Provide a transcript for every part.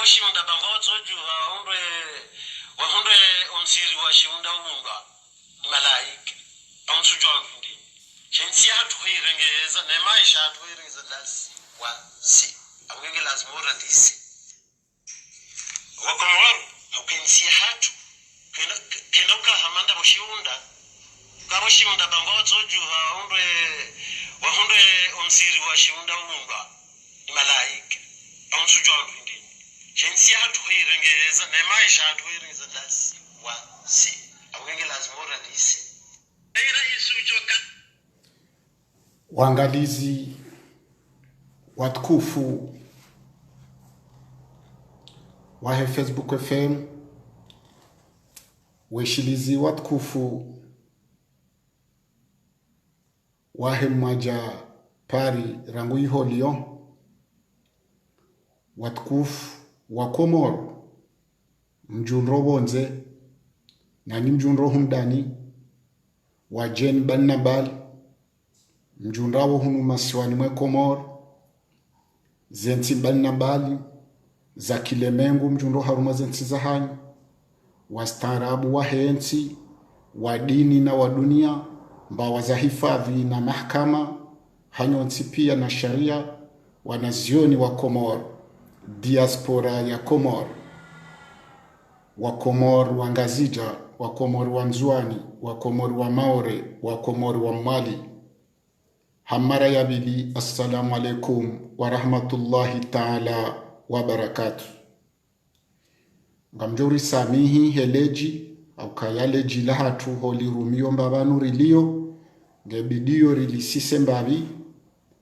Shiunda bangozo ju wahunde umsiri wa shiunda umumba malaika amsujwa ndi shensi hatu hirengeza na maisha hatu hirengeza lasi wa si awenge lazima ndisi wakomwaru upensi hatu kenoka hamanda mushiunda kama shiunda bangozo ju wahunde umsiri wa shiunda umumba malaika amsujwa ndi shensi hatu hirengeza na maisha hatu hirengeza lasi wa si awenge lazima ndisi Waangalizi watukufu wa Facebook FM, weshilizi watukufu wa maja pari rangu iholio, watukufu wa Komoro mjunro bonze na ni mjunro humdani wa Jen Bannabal mjunrawo hunu masiwani mwe Komoro zensi Bannabali za Kilemengu mjunro haruma zensi za hanyu wastaarabu wa hensi wa dini na wa dunia mbawa za hifadhi na mahakama hanyonsi pia na sharia wanazioni wa Komoro, diaspora ya Komoro, wa Komoro wa Ngazija, wa Komoro wa Mzwani, wa Komoro wa Maore, wa Komoro wa Mali. Hamara ya bili, assalamu alaikum wa rahmatullahi ta'ala wa barakatuh. Ngamjuri samihi heleji au kayaleji lahatu holi rumio mbabanu rilio ngebidio rilisise mbabi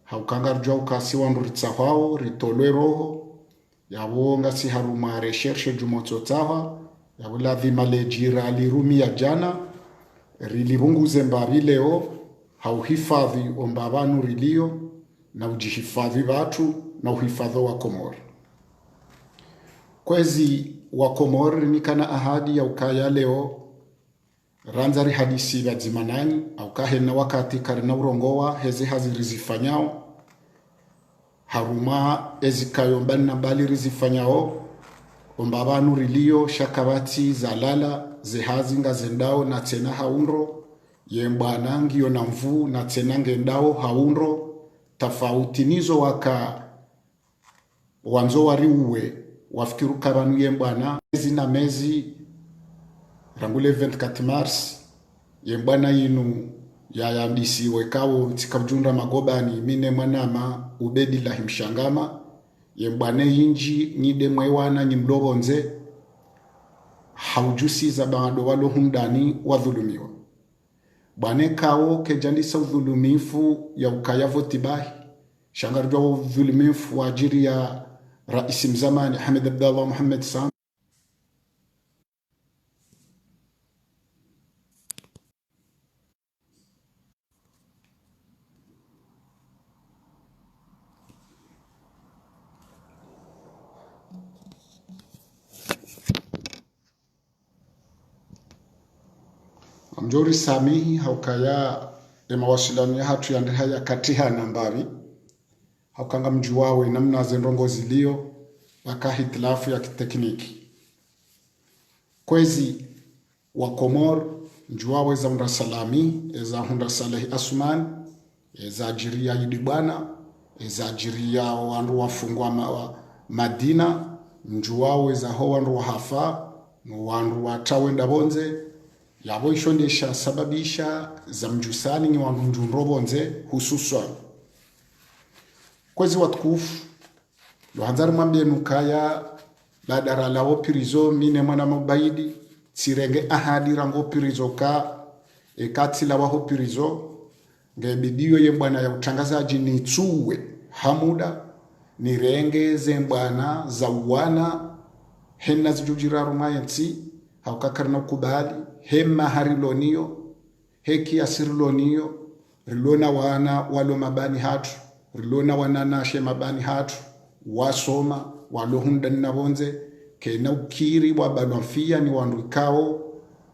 haukangarjwa ukasi wanduritsa hwao ritolwe roho yawonga si haruma recherche jumotsotawa yawula dhima lejira lirumia jana rilibunguze mbabi leo hauhifadhi ombabanu rilio na ujihifadhi watu na uhifadhi wa Komoro. kwezi wa Komori nikana ahadi ya ukaya leo ranzari hadisi vya zimanani au kahena wakati karina urongowa heze hazirizifanyao haruma ezikayombani na bali rizifanyao ombabanu rilio shakabati zalala zehazi nga zendao na tena haunro yembana ngio na mvu na tena ngendao haunro tafauti nizo waka wanzo wari uwe wafikiru kabanu yembana mezi na mezi rangule 24 mars yembana yinu ya yambisi wekao tikabjunda magobani mine mwanama ubedi la himshangama yembane yinji nyide mwewana nyimlobonze haujusi za bado walo humdani wadhulumiwa bwane kao kejandisa udhulumifu ya ukayavo tibahi shangarjwa udhulumifu wa ajiri ya raisi mzamani Hamid Abdallah Muhammad Sam Mjori samihi haukaya mawasiliano ya hatu ya haya katiha nambari haukanga mjuwawe namna zendrongo zilio waka hitilafu ya kitekniki kwezi wa Komor mjuwawe za mra salami za hunda Salehi Asuman za ajiria yidibana za ajiria wandu wafungwa Madina mjuwawe za ho wandu wa hafa wandu wa tawenda bonze yabo ishondesha sababisha za mjusani ni wandu njunrobonze hususwa kwezi watukufu lohanzari mwambie nukaya badara lao pirizo mine mwana mabaidi sirenge ahadi rango pirizo ka ekati la waho pirizo ngebidiyo ye mbwana ya utangazaji ni tsuwe hamuda ni renge zembwana za uwana henna zijujira rumayensi haukakarna kubali hema hariloniyo heki asiriloniyo rilona wana walo mabani hatu rilona wanana she mabani hatu wasoma walo hundani na bonze kena ukiri wabalwafia ni wanduikao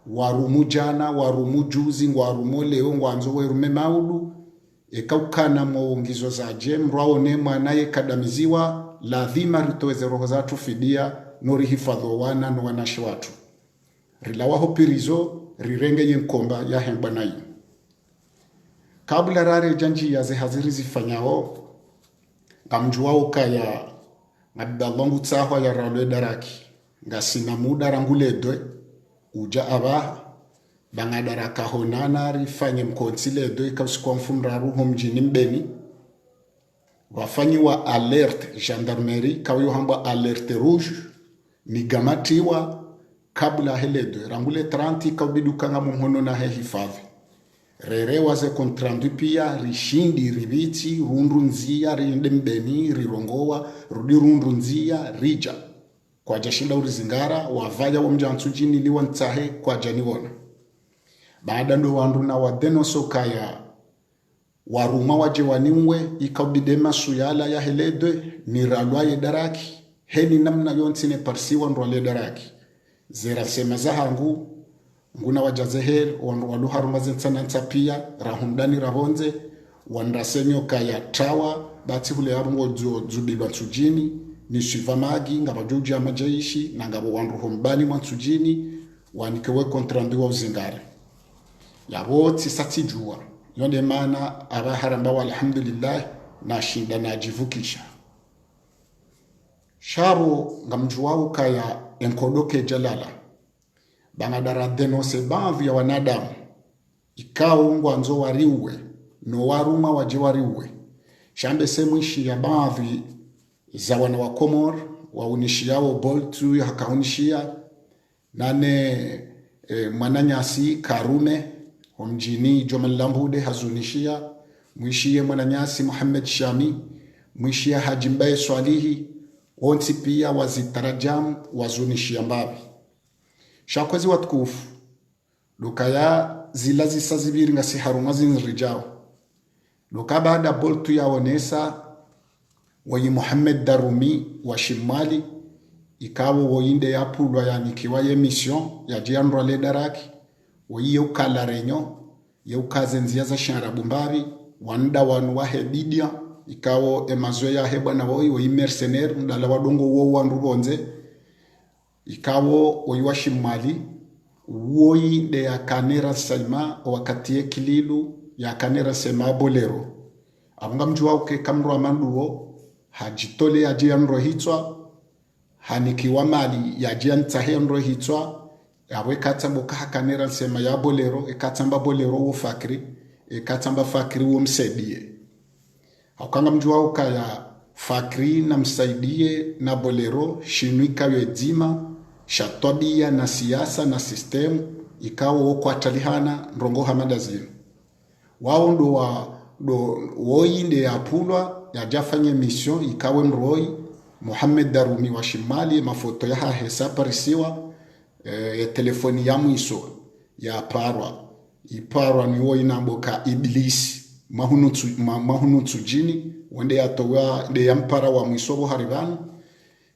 warumu jana warumu juzi warumu leo ngwanzo werume maudu ekaukana mwongizo za jem raone mwanaye kadamiziwa lazima ritoeze roho zatu fidia nori hifadho wana no wanashi watu rilawaho pirizo rirenge yenkomba ya hembanayi kabla rare janji ya zehaziri zifanyao ngamjuwao kaya ngabdalongu tsahwa ya ralwe daraki ngasina muda ranguledwe uja abaha bangadaraka honana rifanye mkonsiledwe ikausikwa mfumraru homjini mbeni wafanyi wa alert gendarmerie kawiyo hamba alerte rouge migamatiwa kabla heledwe rangule 30 kaubidukanga mumhono na hifadhi rere waze kontrandu pia rishindi ribiti rundu nzia rinde mbeni rirongowa rudi rundu nzia rija kwa jashinda urizingara wavaya wa mjansujini liwa ntahe kwa janiwona baada ndo wandu na wadeno sokaya waruma waje waniwe ikabidema suyala ya heledwe ni ralwa ye daraki heni namna yontine parsiwa ndo le daraki zera sema zahangu nguna wajazeher wandu waluharuma zensana ntapia rahumdani rabonze wandasenyo kaya tawa bati hule yarungo zubilwa tsujini ni shivamagi ngabajuji ya majaishi na ngabo wandu hombani mwansujini wanikewe kontrandu wa uzingare yabo tisatijua yonde mana abaharamba wa alhamdulillah na shinda na jivukisha sharo ngamjuwao kaya enkodoke jalala bangadara denose baadhi ya wanadamu ikao ngwanzo wariwe no waruma waje wariwe shambe semwishi ya baadhi za wana wa Komor waunishi yao boltu ya hakaunishia nane mwananyasi Karume mjini Jomal Lambude hazunishia mwishie mwananyasi Muhammad Shami mwishia Hajimbaye Swalihi onti pia wazitarajam wazunishia mbabi shakwezi watukufu lukaya zilazi sazibiri ngasi haruma zinrijao luka baada boltu ya onesa wayi Muhammad Darumi wa Shimali ikawo woinde ya pulwa yani kiwa ye mission ya jiandro le daraki woiye ukala renyo ye ukaze nzia za sharabu mbavi wanda wanu wahe bidia ikawo emazo ya hebwa na woi mercenaire mdala wadongo wo wandu bonze ikawo woi washimali woi de ya kanera salma wakati ye kililu ya kanera sema bolero abunga mjua uke kamro amanduo hajitole ya jiandro hitwa hanikiwa mali ya jianta henro hitwa yawe katamba kahakanera sema ya bolero ekatamba bolero wo fakri ekatamba fakri wo msaidie haukanga mjua ukaya fakri na msaidie na bolero shinu ikawe dzima shatobia na siasa na system ikawo kwa talihana ndongo hamada zinu wao ndo woinde ya pulwa ya jafanye mission ikawe mroi Mohamed Darumi wa Shimali mafoto ya hesa parisiwa telefoni ya mwiso ya iparwa ni wo inamboka iblisi mahunu tsujini wende yatowa de yampara wa mwiso bo haribani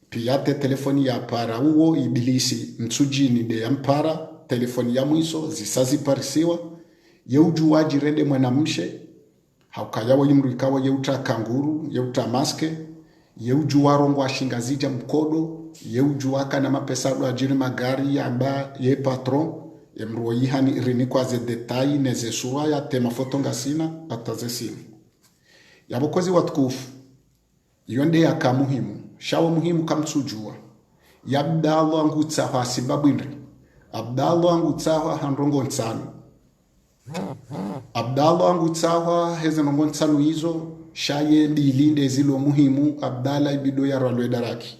pia telefoni ya para uwo iblisi mtsujini de yampara telefoni ya mwiso zisazi parisiwa yeujuwa jirende mwanamshe haukayawo yimru ikawa yeuta kanguru yeuta maske yeujuwa rongo ashingazija mkodo yeujuwa kana mapesa do ajiri magari amba ye patron emro yihani rini kwa ze detail neze suwa ya tema foto ngasina atazesini yabokozi watukufu yonde yaka muhimu shawo muhimu kamtsujua yabdallah ngutsaha sibabwindri abdallah ngutsaha handrongo nsanu abdallah ngutsaha heze nongo nsanu hizo shaye dilinde zilo muhimu abdala ibido ya ralwe daraki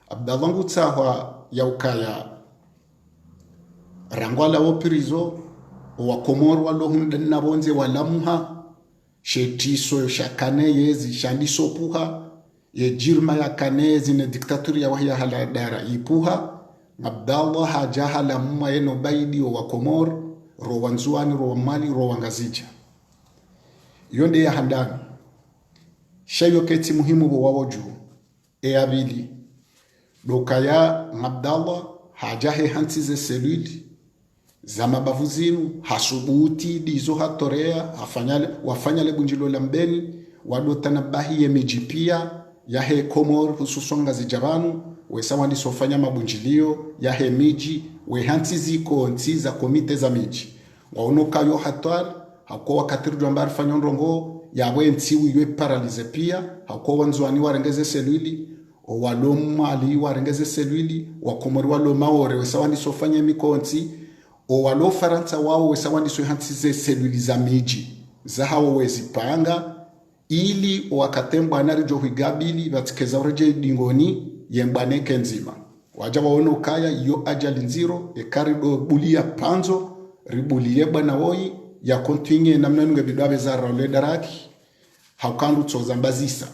abdallah ngutsaha ya ukaya rangwala opirizo wa komoro walo hundana bonze walamuha shetiso shakane yezi shandiso puha ye jirma ya kanezi ne diktaturi ya wahya haladara ipuha abdallah hajahala muma yeno baidi wa komoro ro wanzuani ro mali ro wangazija yonde ya handani shayo keti muhimu bo wawoju abili dokaya abdallah hajahe hantize seluli za mabavu zinu hasubuti dizo hatorea wafanyale bunjilo la mbeni wadotana bahi ye mijipia yahe komor hususonga zijabanu wesawa nisofanya mabunjilio yahe miji we hantizi ko ntiza komite za miji waonoka yo hatwar hako wakatirdu ambari fanyondrongo yawe ntiwi ywe paralize pia hako wanzuani warengeze seluli walomali warengeze seluli wakomori walomaore wesawa nisofanya mikonti walo faransa wao wesawa niso hantize seluli za miji za hawo wezipanga ili wakatembo anarijo higabili batikeza ureje dingoni yembaneke nzima waja waono kaya yo ajali nziro ekarido bulia panzo ribulie bana woi ya kontinye namna nunge bidwabe za role daraki haukandu tsoza mbazisa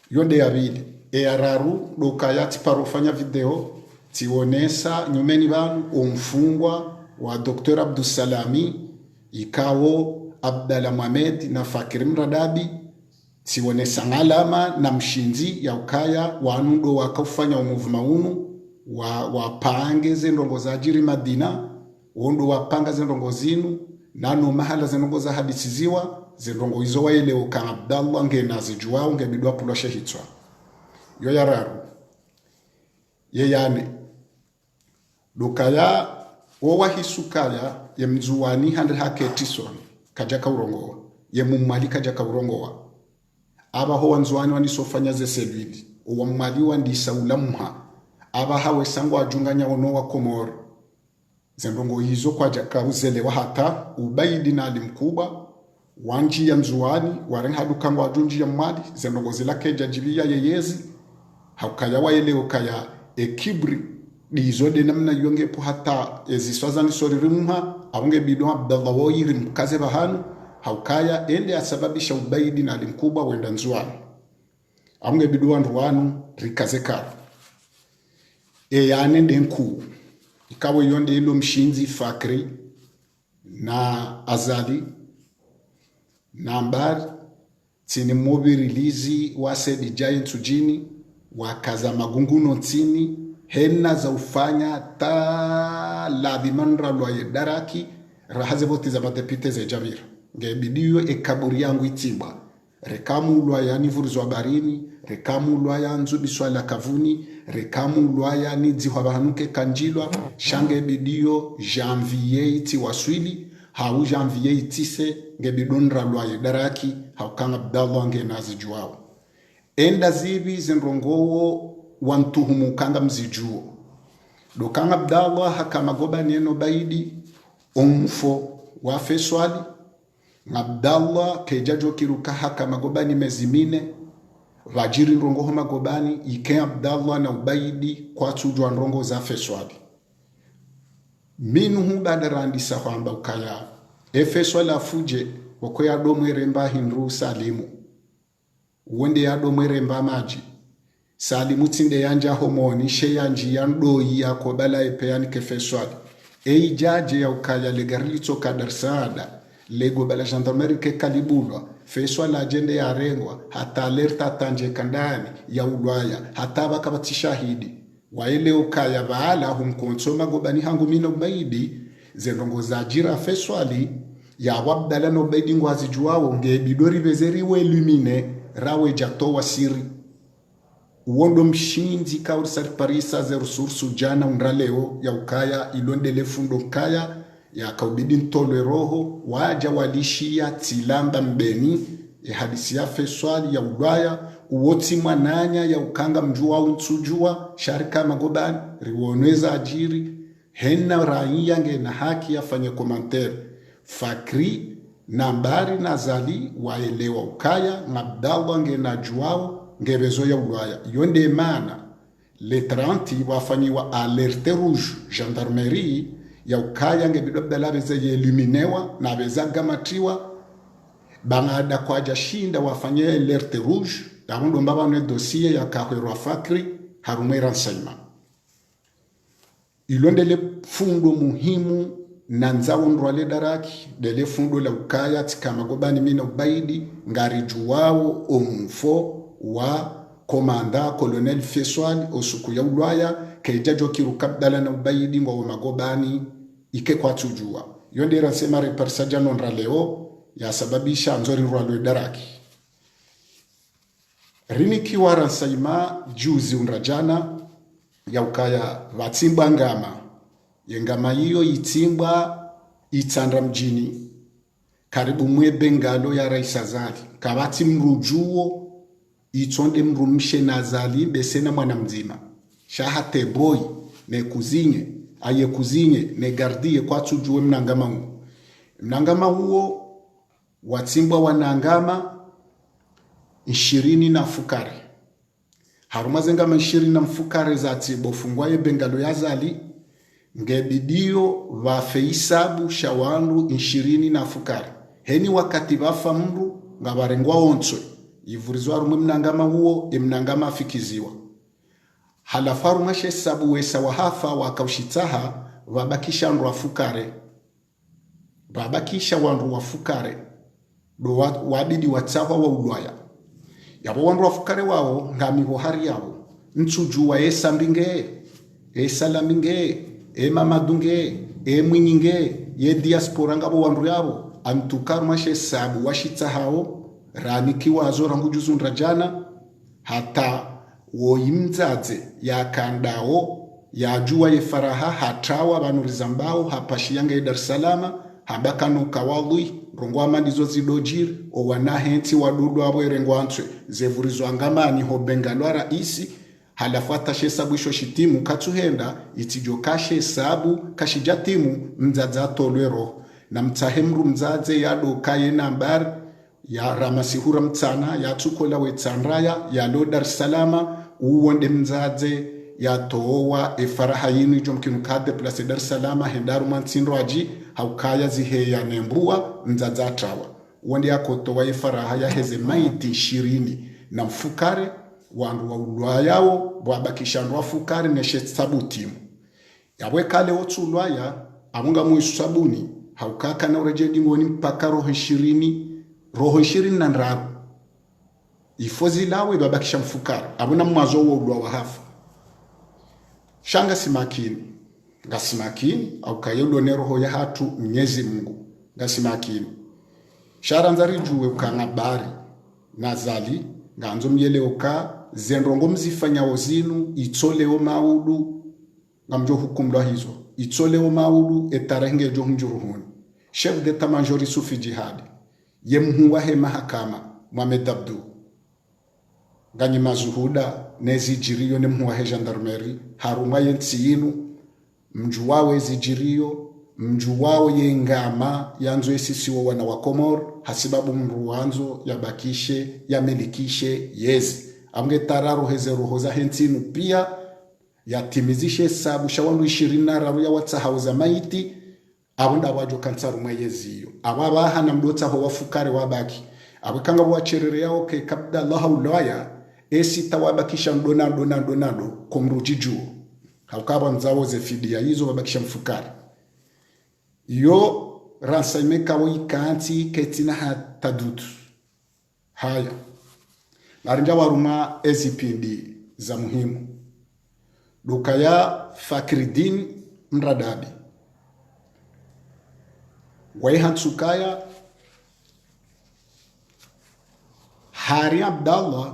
yonde ya vile araru dokaya tiparofanya video tionesa nyumeni banu umfungwa wa Dr. Abdusalami ikawo Abdalla Mohamed na Fakir Mradabi tionesa ngalama na mshinzi ya ukaya wanundo wakafanya umuvuma unu wapange zendongo za ajiri Madina wondo wapanga zendongo zinu nano mahala zendongo za hadisiziwa zendongo hizo waile uka Abdallah ngena zijua ungebidwa pulo shehitwa yo yararu yeyane dukaya wowa hisukaya ye mzuwani hande hake tison kajaka urongowa ye mumali kajaka urongowa aba ho wanzuwani wanisofanya ze selwili uwa mmali wandisa ulamha aba hawe sangu ajunganya onowa komoro zendongo hizo kwa jaka uzelewa hata ubaidi na alimkuba wanji ya mzuwani waren hadukangu ajunji ya mmali zendongo zilake jajibia yeyezi haukaya waile ukaya ekibri dizode namna yongepo hata eziswazani sorirumha aunge bidon Abdallah woyiri mkaze bahanu haukaya ende asababisha ubaidi na alimkuba wenda nzuwani aunge bidon ruanu rikazekaru yane denku ikawe yonde ilo mshinzi Fakri na Azali nambar tini mobi release wase di giant ujini wakaza magunguno ntini henna za ufanya ta ladhimanra lwaye daraki rahaze voti za madepite ze javira ngebidiyo ekaburi yangu itimba rekamu lwaya nivurizwa barini rekamu lwaya nzubiswa la kavuni rekamu lwaya nidzihwa bahanuke kanjilwa shange bidiyo janvier iti waswili hau janvier itise ngebidonra lwaye daraki haukanga Abdallah nge nazijuao enda zivi zinrongowo wantuhumu kanga mzijuo dokanga Abdallah hakamagoba neno baidi umfo wa feswali Abdallah kejajo kiruka hakamagoba ni mezimine vajiri rongo homa gobani ike Abdallah na ubaidi kwa tujwa rongo za feswali minuhu badarandi sahamba ukaya efeswala fuje wako ya domwe remba hinru salimu uwende ya domwe remba maji salimu tinde yanja homoni she yanji yandoi yako bala epeani kefeswali eijaje ya ukaya legarlito kadarsaada lego bala gendarmerie ke kalibulwa feswala agende ya rengwa hata alerta tanje kandani ya ulwaya hata bakabati shahidi waele ukaya baala humkonsoma gobani hangu mino baidi zenrongo za ajira feswali ya wabdala no baidi ngwazi juwao ngebidori bezeri we lumine rawe jato wasiri uondo mshinzi kaurisari parisa ze resursu jana unraleo ya ukaya ilondele fundo kaya ya kaubidi ntolwe roho waja walishia tilamba mbeni ya hadisi ya feswali ya ulwaya uwoti mwananya ya ukanga mjua unsujua sharika magobani riwonweza ajiri henna raia nge na haki afanye komantere fakri nambari na zali waelewa ukaya Abdallah nge na juao ngebezo ya ulwaya yonde mana le 30 wafanyiwa alerte rouge gendarmerie ya ukaya nge bidobdala beze yeluminewa na beza gamatiwa bangada kwa jashinda wafanye alerte rouge damundo mbaba ne dossier ya kahwerwa fakri harume renseignement ilondele fundo muhimu na nzao ndwale daraki dele fundo la ukaya tikamagobani mina ubaidi ngari juwao omfo wa komanda colonel Feswali osuku ya ulwaya kejajo kirukabdala na ubaidi ngwa magobani ike kwa tujua yonde rasema repersaja nonra leo ya sababisha nzori rwalwe daraki riniki wara saima juzi unrajana ya ukaya vatimba ngama yengama hiyo itimba itandra mjini karibu mwe bengalo ya raisa zali kabati mrujuo itonde mrumishe na zali besena mwana mzima shahate boy ne kuzinye aye kuzinye ne gardie kwa tujue mnangama huo watimbwa wanangama 20 na fukare harumaze ngama 20 na mfukare za tibo fungwaye bengalo ya zali ngebidio vafeisabu shawandu 20 na fukare heni wakati vafa mru ngabarengwa ontswe ivurizwa rumwe mnangama huo emnangama afikiziwa halafaru mashe sabu wesa wahafa wakaushitaha vabakisha nru wafukare babakisha wandu wafukare do wabidi watsawa wa ulwaya yabo wandu wafukare wao ngamiho hari yao ntsujuwa esambinge esalaminge emamadunge emwinyinge ye diaspora ngabo wandu yabo antukaru mashe sabu washitahao raniki wazo rangu juzu nrajana hata woyimdzadze yakandao yajua yefaraha hatawa banurizambao hapashiyange Dar es Salaam habakano kawalui rongwa mandizo zidojiri o wanahenti wadudu abo erengwantswe zevurizwa ngamani ho bengalwa raisi halafata shesabwisho shitimu katuhenda itijo kashe sabu kashijatimu mdzadza tolwero na mtahemru mdzadze yado kaye nambari ya ramasihura mtsana ya tukola wetsanraya ya lo Dar es Salaam uwonde mdzadze ya towa efaraha yinu jomkinu kade place Dar es Salaam hendaru mantsindo aji haukaya ziheya nembua mdzadza atawa wonde yakotowa efaraha ya heze maiti 20 na mfukare wandu wa ulwayao bwabakishandu wafukare neshe sabutimu yabwe kale otsulwaya amunga muisu sabuni haukaka na urejedi ngoni mpaka roho 20 na nraru ifozi lawe babakisha mfukara abuna mwazo wo ulwa wahafa shanga simakini ngasimakini au kayelo ne roho ya hatu Mwenyezi Mungu ngasimakini sharanzari juwe ukanga bari nazali nganzo myeleuka zenrongo mzifanya ozinu itsoleo maudu ngamjo hukumlwa hizo itsoleo maudu etarenge jo hunjuruhuni chef d'état major Sufi Jihad yemhuwa he mahakama Mohamed Abdou ganyi mazuhuda nezijirio nemhuwa he gendarmerie haruma yensinu mjuwawe zijirio mjuwawe yengama yanzo esisiwo wana wa Komoro hasibabu mruwanzo yabakishe yamelikishe yezi amge tararo heze roho za hensinu pia yatimizishe sabu shawandu 20 ya watsahauza maiti abunda wajo kansaru mweyeziyo ababaha na mdota ho wafukare wabaki abakanga bwacherere yao ke kabda Allah ulaya esi tawabakisha ndonado kumrujiju haukaba nzawo ze fidia hizo babakisha mfukare yo ransaimeka wo ikanti ketina hatadutu haya narinja waruma ezipindi za muhimu dukaya Fakridin Mradabi waihansukaya Hari Abdallah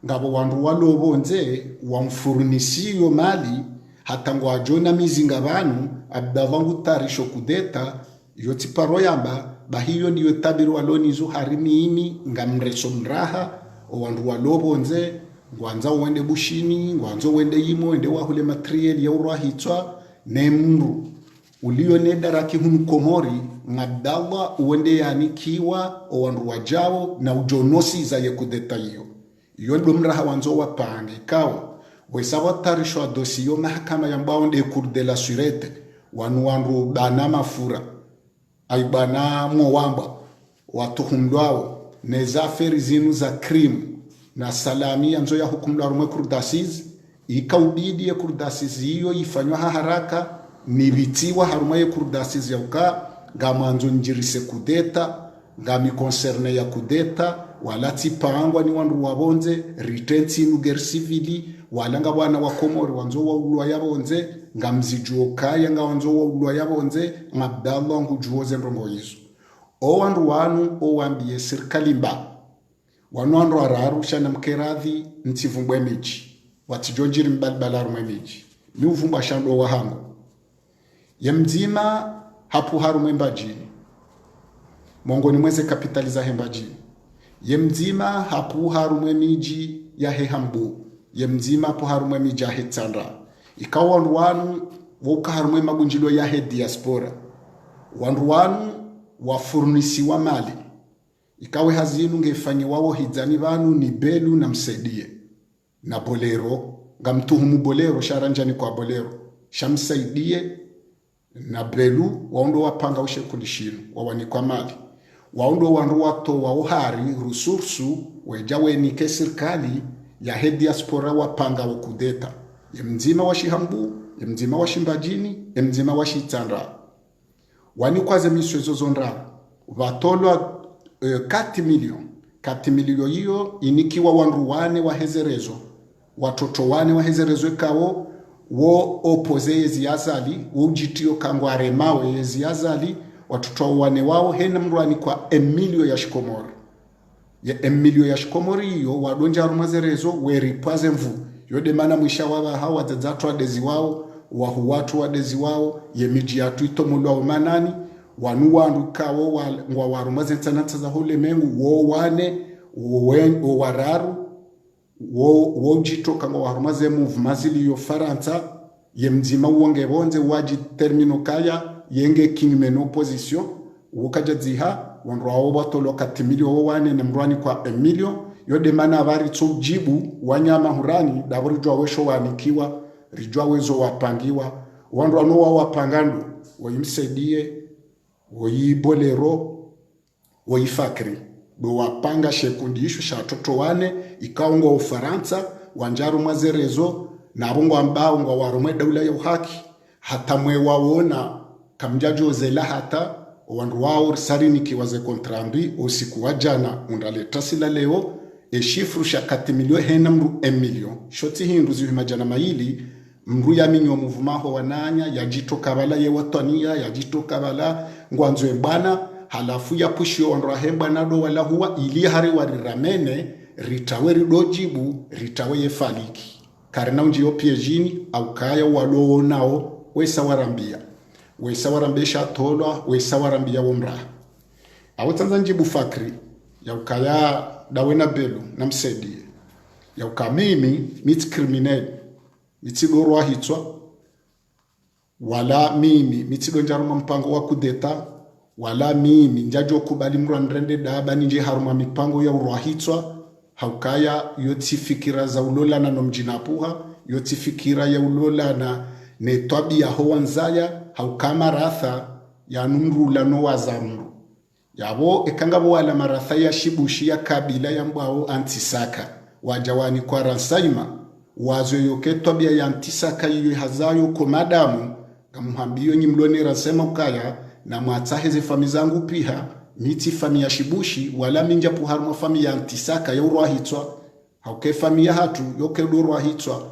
ngabo wandu walobonze wamfurnisiyo mali hata ngo ajona mizinga banu Abdallah ngutarisho kudeta yoti paroyamba bahiyo niyo tabiru walonizo harimi imi ngamreso mraha wandu walobonze ngwanza wende bushini ngwanzo wende yimo wende wahule materiel ya urahitwa nemru ulio nedaraki hunu Komori ngabdallah uwende yanikiwa owandu wajao na ujonosi za yekudeta iyo ndo mraha wanzo wapange ikawa wesawa tarisho dosiyo mahakama yambao nde kurde la surete wandu bana mafura aibana mwamba watuhumdwao nezaferi zinu za krimu na salami yanzo ya hukumla rumwe kurdasiz ikaubidi ya kurdasiz hiyo ifanywa haraka nibitiwa haruma ya kurdasiz ya uka gamanzo njirise kudeta gami concerne ya kudeta wala tipangwa ni wandu wabonze ritensi nuger civili wala nga wana wa Komori wanzo wa ulwa yabonze ngamzijuokaya nga wanzo wa ulwa yabonze ngabdallah ngujuoze ndongo hizo o wandu wanu o wambie serikali mba wanoandro ararusha na mkeradhi ntivumbwe miji watijonjiri mbalbalaru miji ni uvumba shando wa hangu ya mzima hapu haru mbajini mongoni mweze kapitaliza hembajini ya mzima hapu haru miji ya hehambu ya mzima hapu haru miji ya hetandra ikawa wandu wanu woka haru magunjilo ya he diaspora wandu wanu wafurnisi wa mali ikawe hazinu ngefanye wao hizani banu ni belu na msaidie na bolero ngamtuhumu bolero sharanjani kwa bolero shamsaidie na belu waondo wapanga ushe kulishinu wawani kwa mali waondo wandu wato wa uhari rusursu wejawe ni kesirkali ya he diaspora wapanga wakudeta ya mzima wa shihambu ya mzima wa shimbajini ya mzima wa shitandra wani kwa zemiswezo zondra watolwa 4 milioni hiyo inikiwa wandu wane wa hezerezo watoto wane wa hezerezo ikawo wo opoze yezi yazali ujitio kangwa remawe yezi yazali watoto wane wao hena mruani kwa Emilio ya Shikomori ya Emilio ya Shikomori hiyo wadonja rumazerezo weripaze mvu yode mana mwisha waba hawa zazatu wadezi wao wahuwatu wadezi wao yemiji yatu itomulwa umanani wanu wandu kawo ngwa warumaze ntanata za hule mengu wo wane wo wararu wo jito kangwa warumaze move mazili yo Faransa ye mzima uonge bonze waji termino kaya yenge kingmen opposition wokaja ziha wandu wao batolo katimilio wo wane na mrwani kwa Emilio yode mana abari tsujibu wanyama hurani daburi jwa wesho wanikiwa rijwa wezo wapangiwa wandu wanu wa wapangando wayimsaidie woyi bolero woyi Fakri do wapanga shekundi ishu sha toto wane ikaongo Ufaransa wanjaru mazerezo na bongo ambao ngo warume daula ya uhaki hata mwe waona kamjajo zela hata wandu wao sarini kiwaze kontrambi usiku wa jana undaleta sila leo shifru shakati milio hena mru emilio shoti hindu zivi majana maili mru ya minyo muvumaho wananya yajito kabala ye watania yajito kabala ngwanzo mbana halafu ya pushio onra hemba nado wala huwa ili hari wariramene ritawe ridojibu ritawe yefaliki karena unji yopiejini au kaya walowo nao wesa warambia tolwa wesa warambia womra awo tanzanjibu fakri ya ukaya dawena belu na msedie ya ukamimi miti kriminali mitidorwa hitwa wala mimi mitidonja haruma mpango wa kudeta wala mimi njajo kubali mrandrende daba nje haruma mipango ya urwa hitwa haukaya yoti fikira za ulola na nomjinapuha yoti fikira ya ulola na netwabi ya howanzaya haukama ratha ya numrula no wazamru yabo ekangabo wala maratha ya shibushi ya kabila ya mbao antisaka wajawani kwa ransaima wazo yoke tobia ya antisaka yiyo hazayo komadamu kamuhambiyo nyimloni rasema ukaya na mwataheze fami zangu piha miti fami ya shibushi wala minja puharma fami ya antisaka ya urwa hitwa hauke fami ya hatu yoke urwa hitwa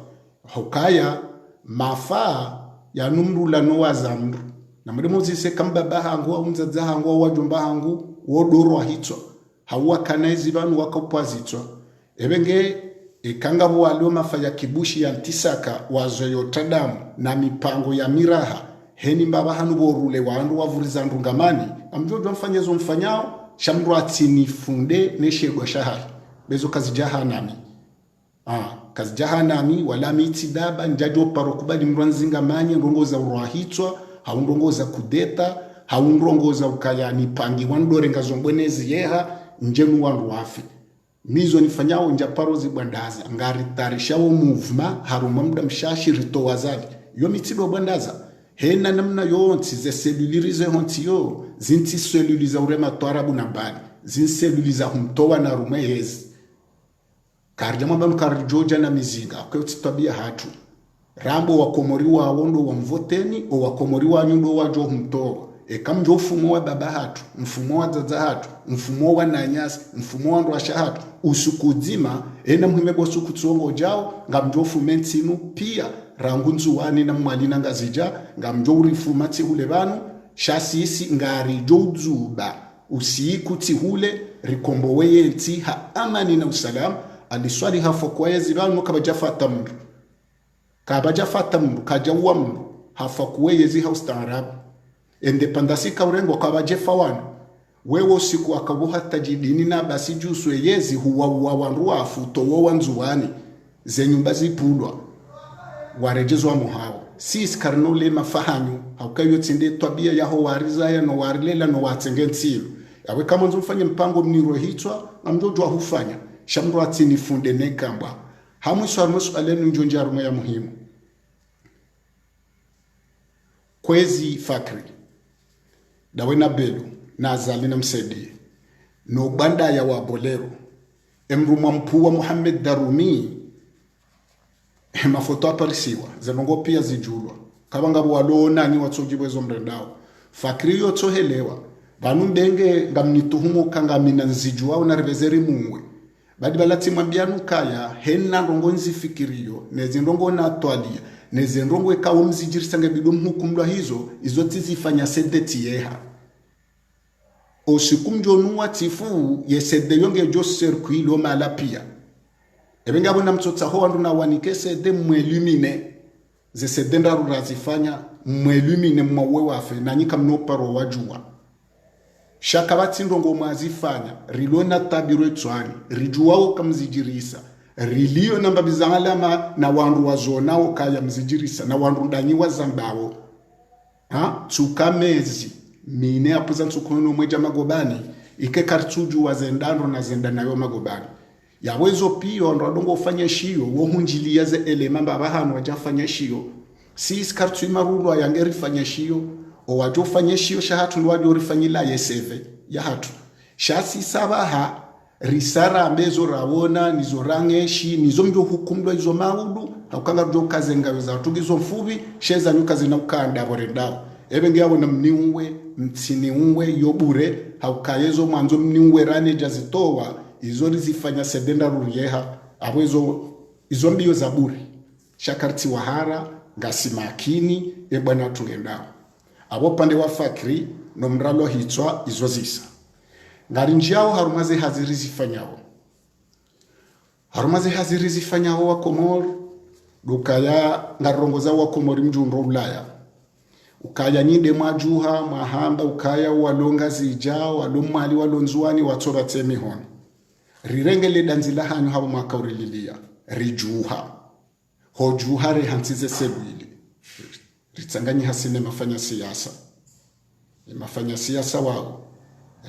haukaya mafaa ya numrula no wazamru na mremo zise kamba bahangu au mzaza hangu au wajumba hangu wodorwa hitwa hawa kanaizi banu wakopazitwa ebenge ikangabo walio mafaya kibushi ya antisaka wazoyo tadamu na mipango ya miraha heni mbaba hanu borule wandu wavuriza ndungamani amjojo mfanyezo mfanyao shamru atini funde neshegwa shahari bezo kazi jahanami kazi jahanami wala miti daba njajo parokubali mranzinga manye ndongoza urwahitwa haundongoza kudeta haundongoza ukayani pangi wandore ngazombwenezi yeha njenu wandu wafi mizo nifanyao njaparo zibwandaza ngari tarishawo movement haruma muda mshashi rito wazali yo mitido bwandaza hena namna yonti ze selulirize honti yo zinti seluliza urema twarabu na bani zin seluliza humtowa na rumehezi karjama banu karjoja na mizinga kwa tabia hatu rambo wakomoriwa awondo wa mvoteni o wakomoriwa nyundo wajo humtowa kamjo mfumo wa baba hatu mfumo wa zaza hatu mfumo wa nanyasi mfumo wa ndwasha hatu usukudima ena muhime bosu kutsongo jao ngamjo fumentinu pia rangunzu wani na mwalina ngazija ngamjo urifuma tihule banu shasisi ngari jozuba usiku tihule rikombo weyenti ha amani na usalam aliswali hafo kwa yezi banu kabajafata mndu kajawa mndu hafa kuwe yezi haustarabu independasi kaurengo kabajefa wana wewe usiku akabuha tajidini na basi juswe yezi huwa wanruwa afuto wanzuwani zenyumba zipulwa warejezwa muhawa sisi karnole mafahanyu haukayo tinde tabia yaho warizaya no warilela no watengentilo yawe kama nzumfanye mpango mniro hitwa amjojwa hufanya shamro atini funde nekamba hamwiswa armusu alenu njonjarumo ya muhimu kwezi fakri dawena belu na azali na msedie no banda ya wabolero emruma mpuwa Muhammad Darumi mafoto aparisiwa zenongo pia zijulwa kabangabo walona ni watsojibwezo mrendao fakri yo tohelewa banu mbenge ngamnituhumo kanga mina nzijwa na revezeri mungwe badi balati mwambianu kaya henna rongo nzifikiriyo nezindongo na atwalia nezindongo ekawo mzijirisange bidom hukumlwa hizo tizifanya sedeti yeha osikumjonu watifu yesede yonge jo circuit lo malapia ebengabo na mtsotsa ho wandu na wanikese de mwelumine ze sedenda rurazifanya mwelumine mwawe wafe nanyika mnoparo wajua shaka batindongo mwazifanya rilona tabiro etswani rijuwao kamzijirisa rilio namba bizalama na wandu wazonao kaya mzijirisa na wandu ndanyiwa zambawo tsukamezi mine apuza ntsukono mweja magobani ike kartuju wazendano na zenda nayo magobani yawezo pio ndadongo ufanya shio wo hunjilia ze elema babahano wajafanya shio sis kartu marulo yangeri fanya shio o wajo fanya shio shahatu ndwajo rifanyila yeseve ya hatu shasi sabaha risara ambezo rawona nizorangeshi nizomjo hukumdo izo maudu hakanga jo kazenga za tugizo mfubi sheza nyuka zinakanda borendao ebenge yabo na mniwe mtini unwe yobure haukayezo mwanzo mniwe rane jazitowa izo rizifanya sedenda rurieha abo izo mbio za buri shakarti wahara ngasimakini bwana tungendao abo pande wa fakri no mralo hitwa izo zisa ngari njiao harumaze haziri zifanyao wa Komor dukaya ngarongoza wa Komori mjundo Ulaya ukaya nyinde mwajuha mahamba ukaya walonga zijao walomali walonzuani watora temihon rirengele danzila hanyu habo makaurililia rijuha hojuha re hantize sebwili ritsanganyi hasine mafanya siasa wao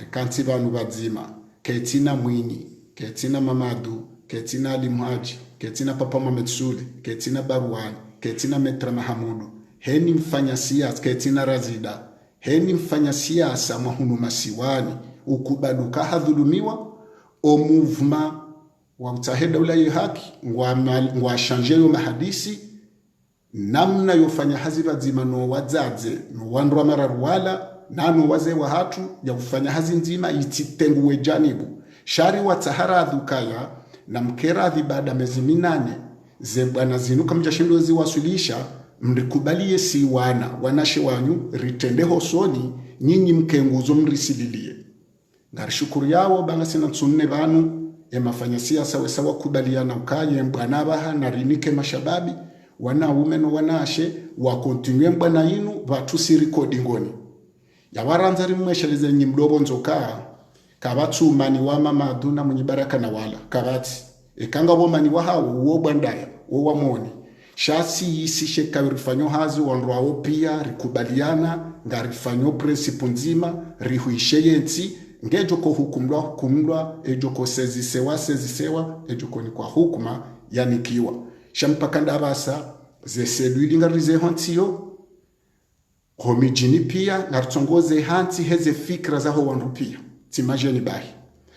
rikanti banu bazima ketina Mwinyi ketina Mamadu ketina Ali Mhaji ketina Papa Mohamed Suli ketina Barwani ketina Metra Mahamudu heni mfanya siasa ketina Razida heni mfanya siasa mahunu masiwani ukubaduka hadhulumiwa o movement wa utaheda ulaye haki ngwa changer yo mahadisi namna yofanya hazi bazima no wazaze no wandwa mararuwala nano waze wa hatu ya kufanya hazi nzima ititenguwe janibu shari wa tahara dhukaya na mkeradhi baada mezi 8 zebana zinuka mjashindozi wasulisha mrikubalie si wanashe wanyu ritende hosoni nyinyi mkenguzo mrisililie ngarishukuru yao banga sina tsunne banu mafanya siasa wesawa kubaliana ukaye mbwana baha na rinike mashababi wanaume no wanashe wa continue mbwana yinu batusi recordingoni ya waranzari mwesheleze nyimdobo nzoka kabatu mani wa mama aduna mwenye baraka na wala kabati ekanga bo mani wa hawo wo bandaya wo wamoni shasi yisi sheka rifanyo hazi wanrwao pia rikubaliana ngarifanyo principe nzima rihuishe yensi ngejo ko hukumlwa ejo ko sezisewa ejo ko ni kwa hukuma yanikiwa shampakanda abasa ze seluli ngarize hantiyo homijini pia ngartongoze hanti heze fikra zaho wandu pia timajeni bahi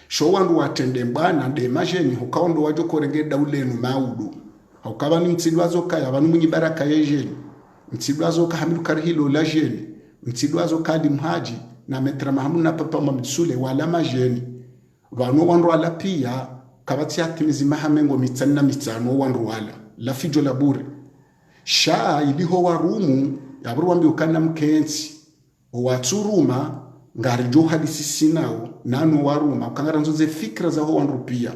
sho wandu watende mbana de majeni hukaondo wajo korenge daulenu maudu hukaba ni mtsidwazo kaya abantu munyi baraka yejeni mtsidwazo ka hamidu karihilo la jeni mtsidwazo kadi Mhaji na Metra Mahamudu na Papa Mohamed Sule wala majeni vano wandu wala pia kabati atimizi mahamengo mitano wandu wala la fijo la bure sha iliho warumu yaburu wambi ukana mkenzi waturuma ngari jo hadisi sinao nanu waruma ukangara nzoze fikra za ho wandu pia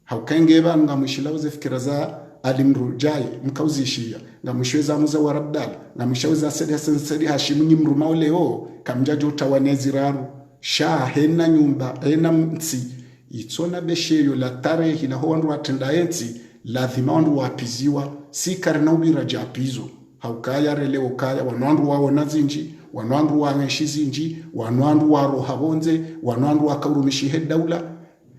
haukengeba ngamwishila uze fikra za alimru jaye mkauzishia ngamwishweza muza warabdala ngamwishweza Said Hashim nyimruma oleo kamjajo utawanezi raru sha hena nyumba hena mtsi itsona besheyo la tarehi na ho wandu watenda enti lazima wandu wapiziwa si karina ubira japizo haukaya releo kaya wanwandu wao nazinji wanwandu wangeshizinji wanwandu waro habonze wanwandu wakarumishi daula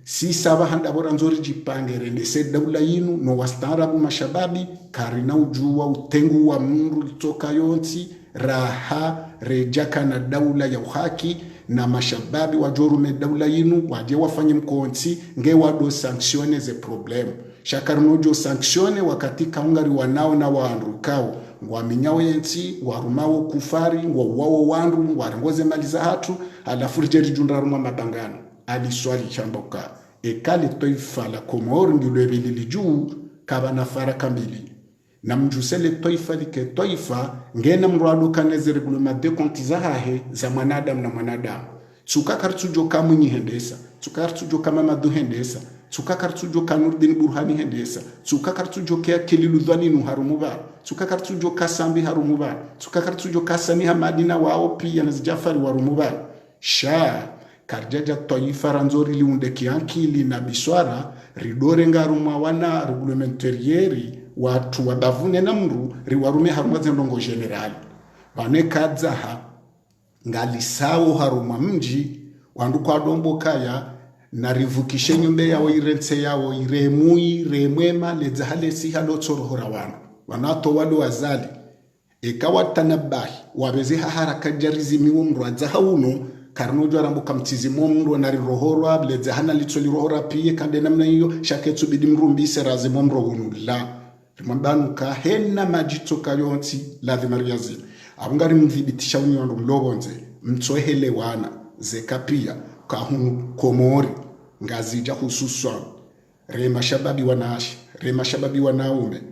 si saba handa bora nzori jipangere ndese daula yinu no wastarabu mashababi karina ujua utengu wa mundu litoka yonti raha rejaka na daula ya uhaki na mashababi wajorume daula yinu waje wafanye mkonti nge wado sanctione ze problem shakarnojo sanctione wakati kaungari wanao na waandrukao ngwaminyao yenti warumao kufari ngwao wandu warangoze mali za hatu alafu rijeri jundaruma mabangano aliswali chamboka ekali toifa la Komoro ngilwebili juu kaba nafara kamili na mjusele toifa like toifa ngena mrwado kaneze reglement de comptes zahahe za mwanadamu na mwanadamu tsuka kartujo kamunyi hendesa tsuka kartujo kama madu hendesa tsuka kartujo kanurdin burhani hendesa tsuka kartujo kya keliludhani nu harumuba tsuka kartujo kasambi harumuba tsuka kartujo kasani hamadina wao pia na Jafari warumuba sha karjaja toifa ranzori liunde kiankili na biswara ridore ngaruma wana reglementerieri watu wabavune na mru riwarume haruma zendongo generali bane kadzaha ngalisawo haruma mji wandu kwa dombo kaya na rivukishe nyumbe yao irense yao iremui remwema ledzahale si halo tsorohora wanato walo wazali ekawa tanabahi wabeze haraka jarizimi mru adzahauno karnojo arambuka mtizimo mru na rirohora ledzahana litsoli rohora pie kande namna hiyo shaketsu bidi mrumbise razimo mru hunula rimambanu ka hena majito kayonti ladhimariazi abungari mdhibitisha unyondo mlobonze mtsohele wana zeka pia kahunu Komori ngazija hususan re mashababi wanashi re mashababi wanaume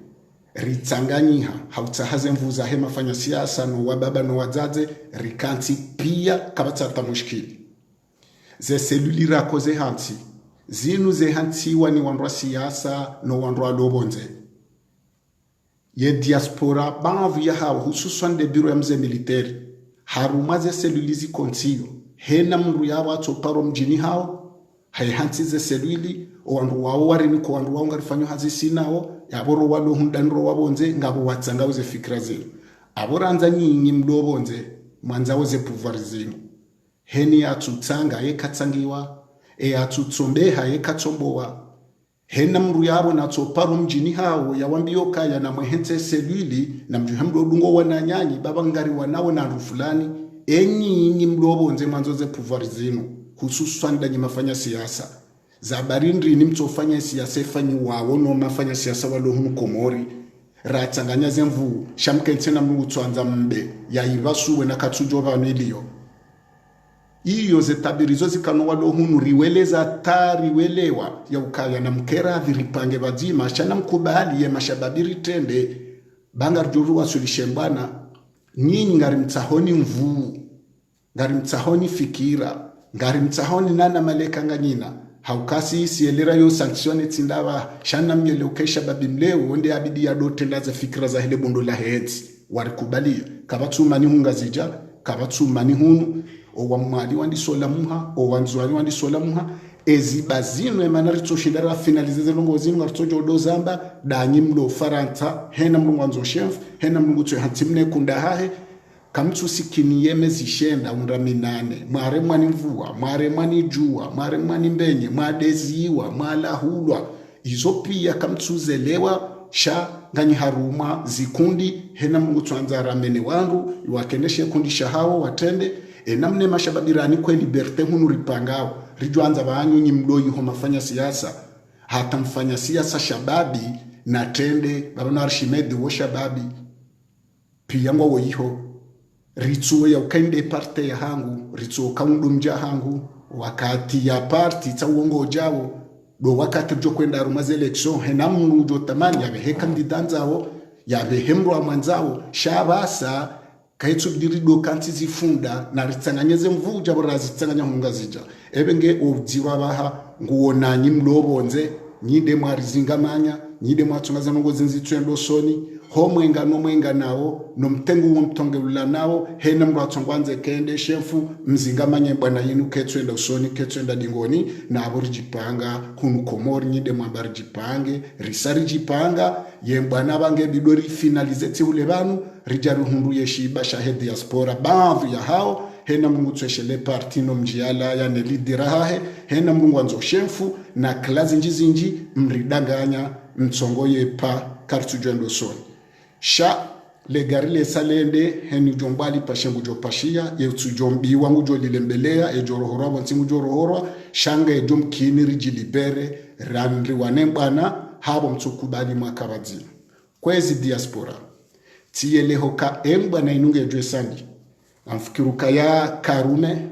ritsanganyiha hautsahaze mvuza he mafanya siasa no wababa no wazaze rikanti pia kabatsata mushkili ze seluli rako ze hanti zinu ze hanti wani wanrwa siasa no wanrwa lobonze ye diaspora bavu ya hao hususan de biro ya mze militeri harumaze selulizi kontiyo hena mru ya watu paro mjini hao hai hanti ze seluli wanru wao warini kwa wanru wao ngarifanyo hazi sinao yaboro walo hundanro wabonze ngabo watsanga uze fikra zenu aboranza nyinyi mdobonze mwanza uze pouvoir zenu heni atutsanga yekatsangiwa atutsombeha yekatsombowa hena mru yabo na tsoparo mjini hao yawambio kaya na mwehenze seluli na mjuhamdo dungo wananyanyi baba ngari wanao na fulani nyinyi mdobonze mwanzo uze pouvoir zenu hususan danyi mafanya siasa zabarindri ni mtofanya siasa fanyi wao no mafanya siasa walo hunu Komori ratsanganya zemvu shamkentena mutwanza mbe yaivasuwe na katsujo vaneliyo iyo zetabirizo zikano walo hunu riweleza tariwelewa ya ukaya na mkera viripange vazima chana mkubali ye mashababiri tende bangar juru wasulishembana nyinyi ngari mtsahoni mvu ngari mtsahoni fikira ngari mtsahoni nana maleka nganyina haukasi sielera yo sanctione tindava shana mnyele ukesha babimleo onde abidi ya dote ndaza fikra za hele bondo la heads warikubalia kabatu mani hunga zija kabatu mani hunu o wamali wandi sola muha o wanzwani wandi sola muha ezibazino emanari toshindara finalize longo zinu ngartojo do zamba danyi mlo faranta hena mlo wanzo chef hena mlo tso hatimne kunda hahe kamtsu sikini yemezi shenda undaminane mware mwani mvua mware mwani jua mware mwani mbenye mwadeziwa mwalahulwa izo pia kamtsu zelewa sha ngani haruma zikundi hena mungu twanza ramene wangu wakeneshe kundi shahao watende namne mashababirani kwa liberte hunu ripangao rijuanza baanyunyi mdoi ho mafanya siasa hata mfanya siasa shababi na tende babana Arshimede wo shababi pia ngo woiho ritsuwe ya ukainde parte ya hangu ritsuwe kaundumja hangu wakati ya parti ta uongo jao do wakati jo kwenda rumaze election henamu jo tamani ya behe kandidanzao ya behemro amanzao shabasa kaitsu dirido kanti zifunda na ritsanganyeze mvuja borazitsanganya hungazija ebenge ovdziwa baha nguona nyimlobonze nyide mwarizingamanya nyide mwatungaza ngo zinzitswendo soni homwenga no mwenga nawo no mtengu womtongelula nawo hena mratongwanze kende shefu mzingamanye bwana yinu ketswenda usoni ketswenda dingoni na aborijipanga kunu Komori nyide mwabarijipange risarijipanga ye bwana bange bidori finalizeti ule banu rijaru hundu yeshiba shahidi diaspora bavu ya hao hena mungu tweshele parti no mjiala ya nelidira hahe hena mungu wanzo shefu na klazi njizinji mridanganya mtsongoye pa kartujendo soni sha legarile salende henu jombali pashengu jopashia yetsujombi wangu jolilembelea ejorohora wansingu jorohora shanga ejomkini rijilibere ranri wanembana habo mtsukubali mwakabadzina kwezi diaspora tiyeleho ka embana inunge jwesandi amfikiruka ya Karume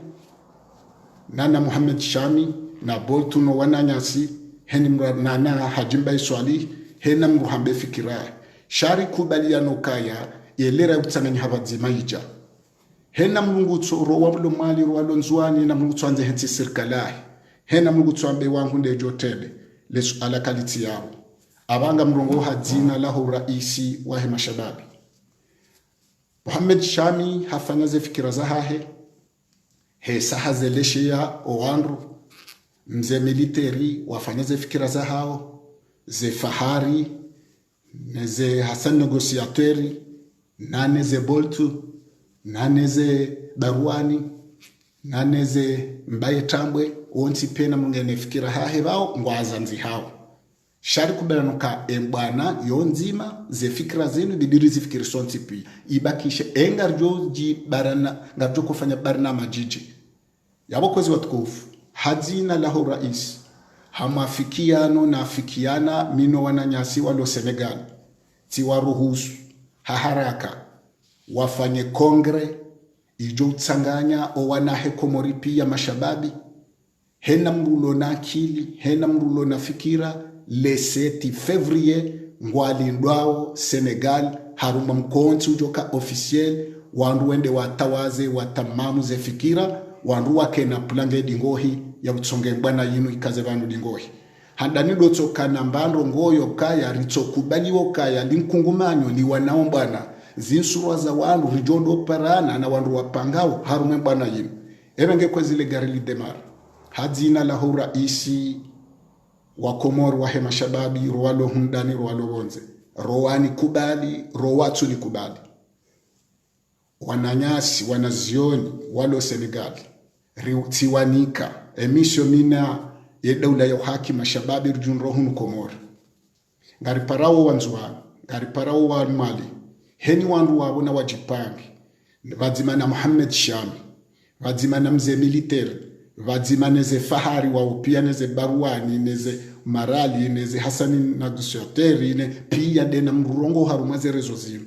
nana Muhammad Shami na Boltuno wananyasi heni nana Hajimba Iswali hena mruhambe fikira shari kubaliano kaya yelera utsanganya habadzima ija hena mlungu tsoro wablo mali rwalo nzwani na mlungu tsanze hensi sirkalahi hena mlungu tsambe wangu ndejo tele lesu ala kaliti yao abanga mrongo hadzina lahu raisi wa hema shababi Muhammad Shami hafanyaze fikira za hahe he sahazeleshia owanru mze militeri wafanyaze fikira za hao ze fahari neze Hassan negociateri naneze Boltu naneze Barwani naneze Mbaye Tambwe onti pena mungene fikira hahe bao ngwazanzi hao shari kuberanuka embwana yonzima ze fikira zenu bidiri zifikiri sonti pi ibakishe engarjo ji barana ngarjo kufanya barna majiji yabo kwezi watukufu hazina lahu rais hamafikiano na afikiana mino wananyasi walo Senegal tiwaruhusu haharaka wafanye kongre ijo utsanganya o wanahe Komori pia mashababi hena mrulo na akili, hena mrulo na fikira. Le 7 février ngwalindwao Senegal haruma mkonti ujoka officiel wandu wende watawaze watamamu ze fikira wandu wake na plange dingohi ya utsonge mbana yinu ikaze vanu dingohi handani dotsoka na mbando ngoyo kaya ritokubaliwo kaya linkungumanyo liwanao mbana zinsurwa za wandu rijondo parana na wandu wapangao harume mbana yinu ebenge kwa zile gari lidemar hadzina la hura isi wa Komoro wa hema shababi roalo hundani roalo wonze roani kubali rowatu ni kubali wananyasi wanazioni walo Senegal riutiwanika emisho mina yedaula ya haki mashababi rjunrohunu Komoro ngari parao wanzuani ngari parao wa Mali heni wandu wabona wajipangi vadzimana Muhammad Shami vadzimana mze militeri vadzimana ze fahari wa upia neze baruani neze marali neze Hasani na Dusoteri ne pia dena mrongo harumaze rezo zilo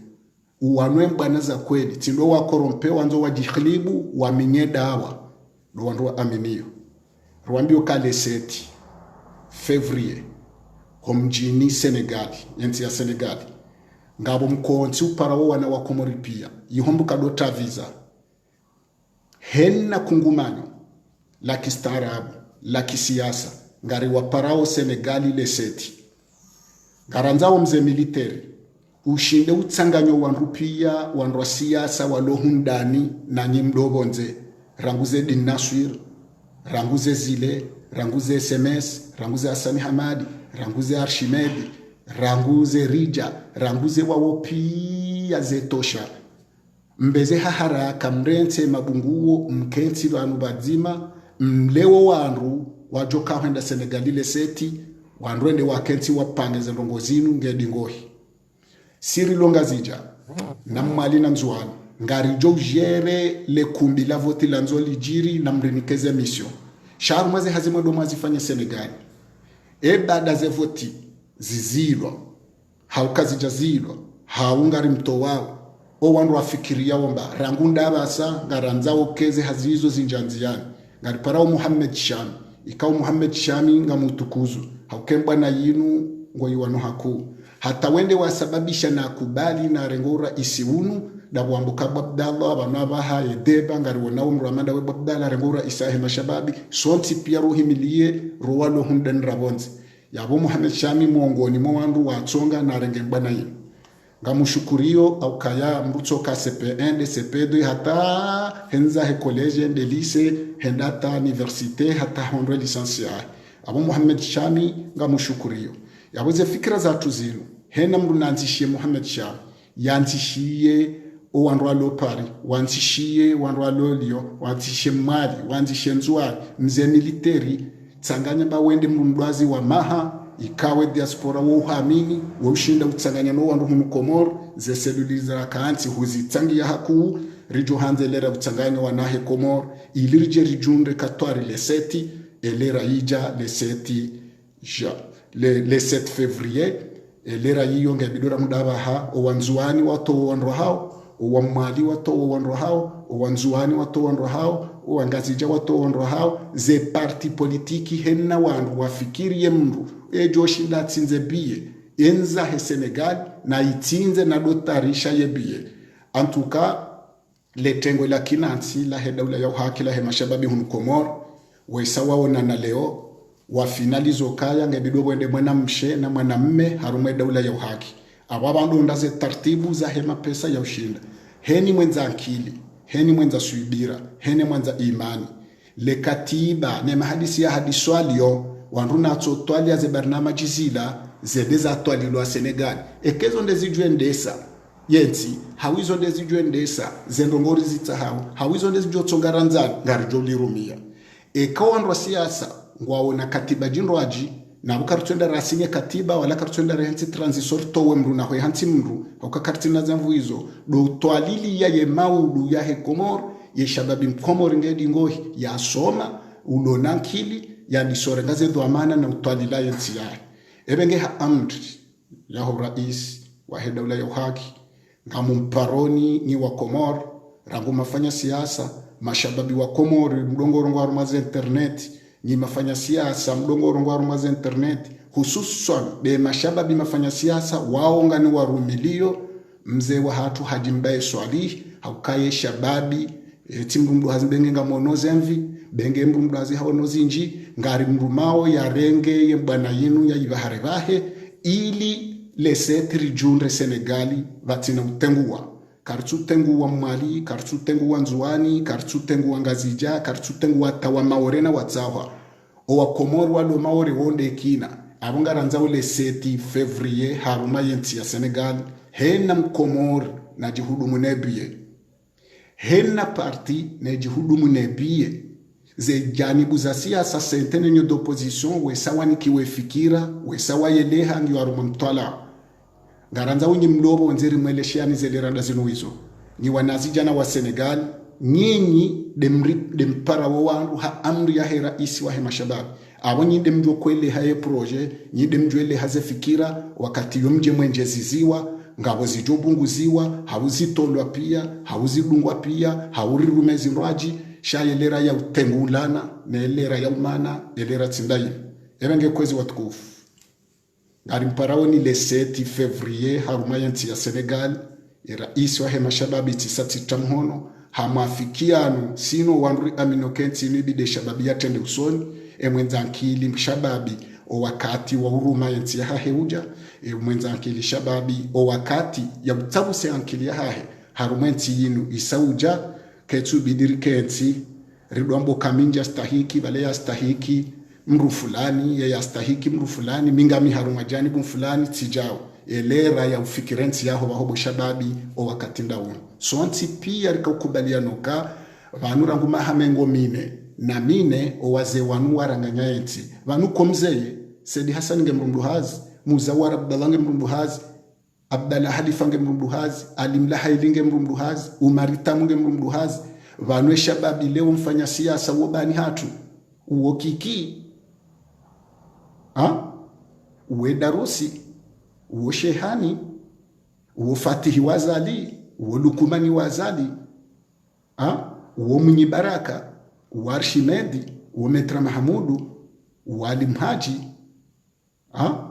uwanwe mbana za kweli tindo wa korompe wanzo wajikhlibu wa minye dawa do wandu aminio rwambio kale 7 février homjini Senegal yenti ya Senegal ngabo mkonti uparawo wana wa Komori pia yihombuka dota visa henna kungumanyo la kistaarabu la kisiasa ngari wa parao Senegali le 7 garanzao mze militeri ushinde utsanganyo wandu pia wandu wa siasa walohundani na nyimdobonze ranguze dinaswir ranguze zile ranguze SMS ranguze Hasani Hamadi ranguze Arshimedi ranguze Rija ranguze wawopia zetosha mbeze haharaka mrense mabunguo mkensi vanu badzima mlewo wandu wajoka henda Senegali le 7 wandu ende wakensi wapangeze ndongozinu ngedingohi siri longa zija na mali na mzuani ngari jo jere le kumbi la voti la nzoli jiri na mrenikeze mission sharu maze hazima do mazifanya Senegal baada ze voti zizilwa haukazi jazilwa haungari mto wao o wandu wafikiria womba rangunda basa ngaranzao keze hazizo zinjanziani ngari parao Muhammad Shami ikao Muhammad Shami ngamutukuzu haukemba na yinu ngoyi wano haku hata wende wasababisha na kubali na rengora isiunu da wambuka Abdallah banabaha edeba ngari wana umramanda we Abdallah rengora isahe mashababi sonti pia ruhimilie ruwalo hundan rabonzi yabo Muhammad Shami muongoni mwa wandu watsonga na rengemba na yinu ngamushukurio au kaya mrutsoka CP1 de CP2 hata henza he college de lycée hendata université hata hondre licenciat abo Muhammad Shami ngamushukurio yabuze fikra za tuzinu hena mru nanzishie Muhammad Shami yanzishie o wandu lo pari wanzishie wandu lo lio wanzishie mali wanzishie nzwari mze militeri tsanganya bawende mrundwazi wa maha ikawe diaspora wo uhamini wo ushinda utsanganya no wandu mu Komoro ze seluliza kanti huzitsangi ya haku rijo hanzelera utsanganya wanahe Komoro ilirije rijunde katwari le 7 elera ija le 7 le 7 février elera yiyo ngabidora mudaba ha owanzuani wato wandu hao owamali wato wandu hao owanzuani wato wandu hao owangazija wato wandu hao ze parti politiki henna wandu wafikirie mru ejo shinda tsinze biye enza he Senegal na itinze na dotarisha yebie antuka letengo la kinansi la hedaula ya haki la hemashababi hun Komoro wesawa ona na leo wa finalizo kaya ngebido wende mwana mshe na mwana mme harume daula ya haki ababandu ndaze tartibu za hema pesa ya ushinda heni mwenza akili heni mwenza suibira heni mwenza imani le katiba ne mahadisi ya hadiswalio wanruna tsotwalia ze barnamaji zila zedeza twalilo Senegal ekezo ndezijwe ndesa yenti hawizo ndezijwe ndesa zendongori zitahao hawizo ndezijwe tsongaranzana ngarijo lirumia ekawanrwa siasa ngwaona katiba jinroaji na bukarutenda rasinye katiba wala karutenda rehensi transisor towe mru na hansi mru ukakartina zamvu hizo do twalili ya ye maudu ya he Komoro ye shababi Komoro ngedi ngohi ya soma ulonankili ya disore ngaze do amana na utwalila yensi ya ebenge ha amri ya ho rais wa hedaula ya haki ngamumparoni ni wa Komoro rangu mafanya siasa mashababi wa Komoro mdongoro ngwa rumaze internet ni mafanya siasa mdongo rongo wa internet hususan de mashababi mafanya siasa waonga ni warumilio mzee wa hatu hajimbaye swali haukaye shababi timbu mdu hazibenge nga monoze mvi benge mdu hazi haonozi nji ngari mdu mao ya renge ye mbana yinu ya ibaharebahe ili lesetri junre Senegali vatina utenguwa kartu tenguwa Mali, kartu tenguwa Nzuani, kartu tenguwa Ngazija, kartu tenguwa tawa maorena watsawa owa Komoro walo maore wonde kina abunga ranzao le 7 Fevrier haruma yenti ya Senegal hena mkomori na jihudumu nebie hena parti na jihudumu nebie ze janibu za siasa sentene nyo d'opposition wesawa nikiwe fikira wesawa yeleha ngi waruma mtwala ngaranza unyi mlobo wenzeri mweleshiani zeleranda zinu hizo ni wanazijana wa Senegal nyinyi dempara wangu ha amri ya hera isi wa hema shababi abo nyi demjwe kwele haye proje nyi demjwele haze fikira wakati yomje mwenje ziziwa ngabo zijobunguziwa hauzitolwa pia hauzidungwa pia haurirume zinraji shayelera ya utengulana na elera ya umana elera tsindayi ebenge kwezi watukufu ngari mparaoni le 7 Fevrier haruma yanti ya Senegal isi wa hema shababi tisati tamhono hamafikiano sino wanri aminokenti nibide shababi yatende usoni mwenzankili mshababi o wakati wa huruma yanti ya heuja mwenzankili shababi o wakati ya utabuse ankili ya hahe harumenti yinu isauja ketu bidiri kenti ridwambo kaminja stahiki bale ya stahiki mru fulani ya stahiki mru fulani mingami haruma janibu fulani tijao elera ya ufikirensi yaho bahobo shababi o wakati ndawuno so anti pia rikakubaliano ka vanurangu mahamengo mine na mine owaze wanu waranganya enti vanu komzeye Sedi Hassan nge mrumbuhazi Muzawar Abdallah nge mrumbuhazi Abdallah Halifa nge mrumbuhazi Alimla Haili nge mrumbuhazi Umaritamu nge mrumbuhazi vanwe shababi leo mfanya siasa wobani hatu uo kiki uwe darusi uo shehani uo fatihi wazali uo lukumani wazali uo mwenye baraka uo Arshimedi uo Metra Mahamudu uo Alimhaji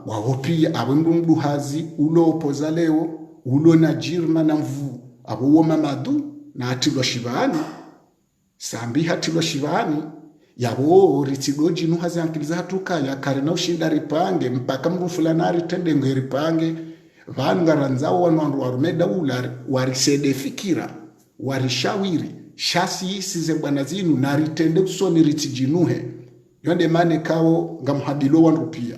waho pia abo mrumbuhazi ulo opoza leo ulo na jirma na mvu abo uo Mamadu na atilwa shivani sambi hatilwa shivani yabo ritigoji nuhazi ankiliza hatuka ya karina ushinda ripange mpaka mru fulanari tende ngeripange vangaranzao wanu warumeda ula warisede fikira warishawiri shasi isize bwana zinu na ritende kusoni ritijinuhe yonde mane kao ngamhadilo wanru pia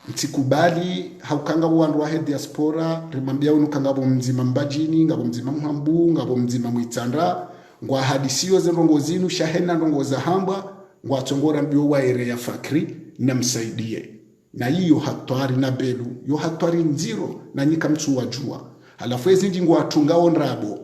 mtikubali haukanga wanru wahe diaspora rimambia unukanga mzima mbajini ngabo mzima mhambu ngabo mzima mwitandra ngwa hadisiyo zenrongo zinu shahena ndongo za hamba ngwa tongora mbio wa ere ya fakri na msaidie na hiyo hatwari na belu yo hatwari nziro na nyika mtu wajua halafu ezinji ngwa tungao nrabo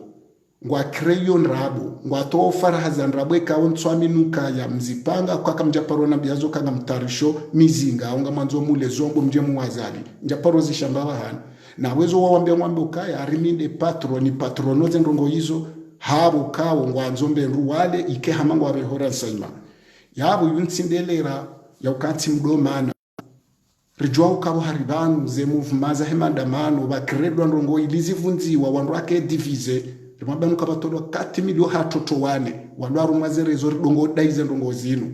ngwa kreyo nrabo ngwa toa faraha za nrabo ikawo ntswami nuka ya mzipanga kwa kamjaparo na biazo kanga mtarisho mizinga onga manzo mule zombo mjemu wazali njaparo zishamba wahana na wezo wawambia mwambe ukaya ariminde patroni patronoze ndongo hizo habo kawo ngwanzombe ruwale ike hamango abehora nsaima yabo yunsindelera ya ukati mdomana rijwa ukawo haribanu ze maza hemandamano bakredwa ndongo ilizivunziwa wandu ake divize rimabanu kabatodwa kati milio hatoto wane wandu arumazerezo ridongo daize ndongo zinu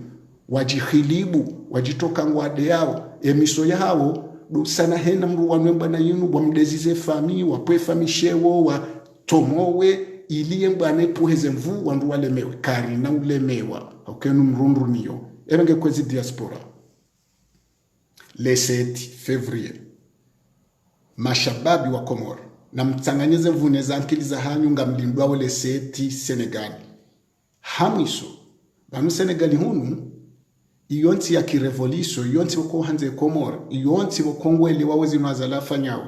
wajihilibu wajitoka ngwade yao emiso yao sana hena mru wanwemba na yinu wamdezize fami wapwe fami shewo wa tomowe iliye mbane puheze mvu wandu walemewe kari na ulemewa haukenu mrundu niyo ebenge kwezi diaspora le 7 Fevrier mashababi wa Komoro na mtanganyeze mvune za ankili za hanyu nga mlindwa wale 7 Senegali hamiso banu Senegali hunu iyonti ya kirevoliso iyonti wako hanze Komoro iyonti wakongwele wawezi nwazalafa nyao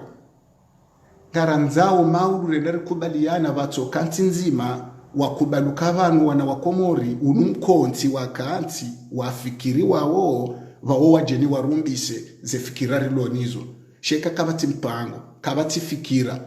karanzao mauru rendari kubaliana vato kanti nzima wakubaluka vanu wana wakomori unumkonti wakanti wafikiri wao wajeni warumbise ze fikirari lonizo sheka kabati mpango kabati fikira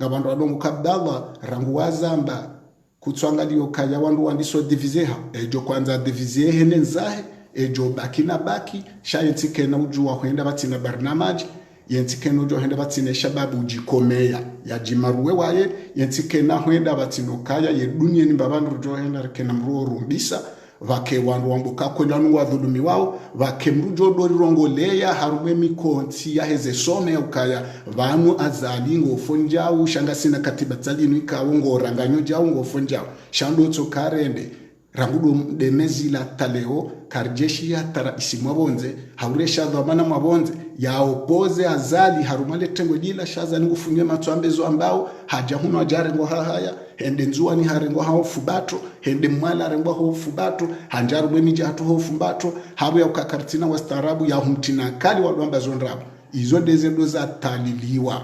ngabandu wadongo kabdallah rangu wazamba kutwanga liyo kaya wandu wandiso divizeha ejo kwanza divizehe nenzahe ejo baki na baki shayentike na ujua huenda batina barnamaji yentike na ujua huenda batina shababu ujikomea ya jimaruwe waye yentike na huenda batino kaya ye dunia ni babandu ujua huenda kena mruo rumbisa vake wandu wambuka kwelanu wa dhulumi wao vake mrujo dori rongoleya harume mikonti ya heze some ukaya vanu azali ngofonjao shangasina katiba tsalinu ikawo ngoranganyo jao ngofonjao shando tsokarende rangudo demezi la taleo karjeshi ya tara isimwabonze hauresha dhamana mwabonze ya opoze azali harumale tengo jila shaza ngufunye matwambezo ambao haja huno ajarengo hahaya hende nzuwa ni harengo hao fubato hende mwala harengo hao fubato hanjaru mwemiji hatu hao fubato habu ya ukakartina wa starabu ya humtina kali waduamba zonrabu izo dezendo za taliliwa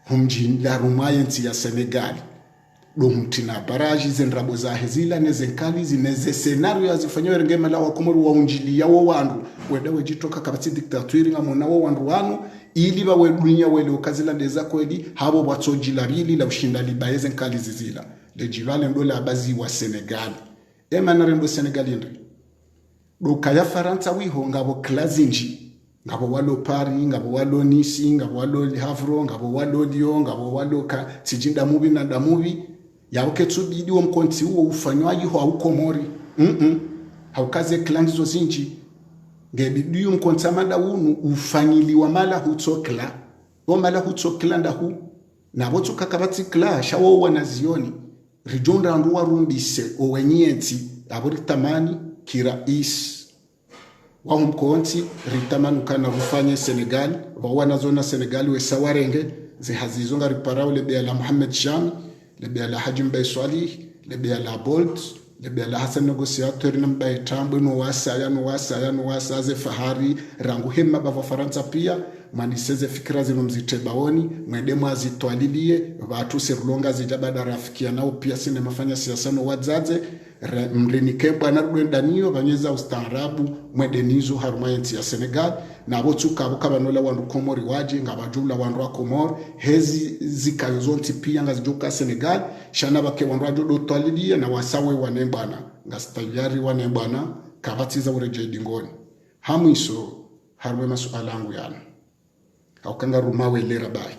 humjinda rumayensi ya Senegali domtina baraji zenrabo za hezila nezenkali zineze senario yazifanywa rengema la wakomoru wa unjilia wa wandu wedawe jitoka kabati diktaturi ngamona wa wandu wanu ili bawe dunia wele ukazila ndeza kweli habo batsojila bili la ushinda libaeze nkali zizila lejilale ndola abazi wa Senegali na rendo Senegali ndri doka ya Faransa wiho ngabo klazinji ngabo walo Paris ngabo walo Nice ngabo walo Havre ngabo walo Lyon ngabo walo ka tijinda mubi na damubi yabuke tsubidi wo mkonti uwo ufanywaji ho aukomori haukaze klandi zo zinji ngebidiyo mkonti amanda unu ufanyiliwa mala hutokla o mala hutokla ndahu nabo tukakabati kla shawo wanazioni rijonda nduwa rumbise o wenyenti aburi tamani kirais wa mkonti ritamanu kana rufanye Senegal wa zona Senegal we sawarenge zihazizonga riparao lebe la Mohamed Shami lebe la Haji Mbaye Swalih lebe la Bolt lebe la Hassan Negociateur Mbaye Tambo no wasa ze fahari rangu hema bava Faransa pia maniseze fikira zino mzitebaoni mwedemo azitwalilie watu serulonga zijabada rafikia nao pia sine mafanya siasa no wadzaze mrenike bwana rwendaniyo banyeza ustaarabu mwedenizo harumayensi ya Senegal na botuka bukabanola wandu komori waje ngabajula wandu wa Komor hezi zikayozonti pia ngazijoka Senegal shana bake wandu ajodo twalilie na wasawe wanembana ngastayari wanembana kabatiza ureje dingoni hamiso harwe masuala yangu yana haukanga rumawe lera bai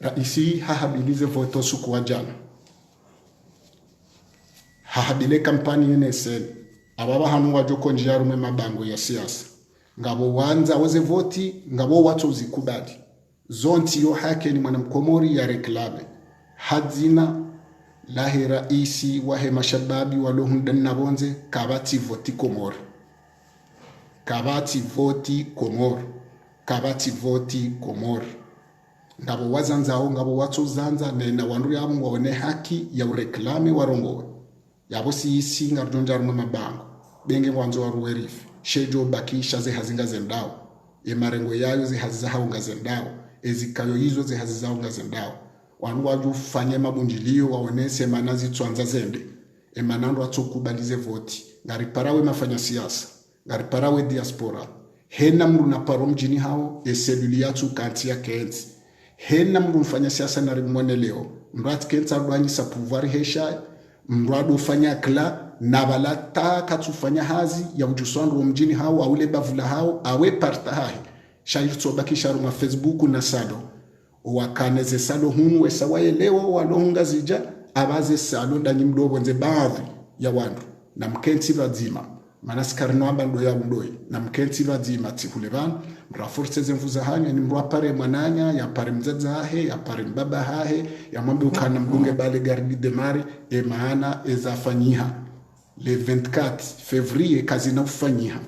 raisi hahabilize voto suku wajana hahabile kampani NSL ababa hanu wajoko njiarume mabango ya siasa ngabo wanza weze voti ngabo watu uzikubali zonti yo hake ni mwanamkomori ya reklame hadzina lahi raisi wahe mashababi walohundan nabonze kabati voti Komoro kabati voti Komoro ngabo wazanzao ngabo watu zanza na wandu yabo ngone haki ya ureklame warongo yabo si ngarjonja rumwe mabango benge mwanzo wa ruwerifi shejo bakisha ze hazinga zendao marengo yayo ze haziza haunga zendao ezikayo hizo ze haziza haunga zendao wanu waju fanye mabunjilio waonese manazi twanza zende emanando atokubalize voti ngariparawe mafanya siasa ngariparawe diaspora hena mru na paro mjini hao eseluli yatu kanti ya kenzi hena mru mfanya siasa na rimwene leo mrat kenza rwanyi sa pouvoir hesha mrado ufanya kla na balata katufanya hazi ya ujuswandu wa mjini hao aule bavula hao awe parta hahi shayirto bakisha ruma Facebook na sado wakaneze salo hunu wesawaye leo walohunga zija abaze salo ndanyi mdobo nze baadhi ya wandu na mkenti bazima manasikari nwamba ndo ya undoi na mkenti bazima tihule banu mraforse zemfuza hanya ni mwapare mananya ya pare mzaza hahe ya pare mbaba hahe ya mwambi ukana mbunge bale gardi demari maana ezafanyiha le 24 février kazi na ufanyiha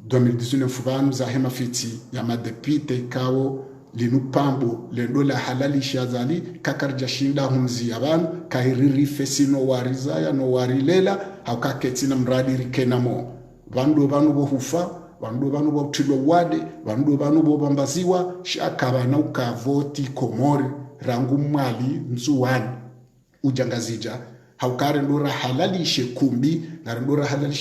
2019 fubanu za hema fiti ya madepite kao linupambo lendo la halali shazali kakarja shinda humzi abantu kahiriri fesino warizaya no warilela haukaketina mradi rikenamo vandu bo hufa vandu bo tilo wade vandu bo bambaziwa shakaba na ukavoti Komori rangu mali nzuwani ujangazija haukare ndora halali shekumbi na ndora halali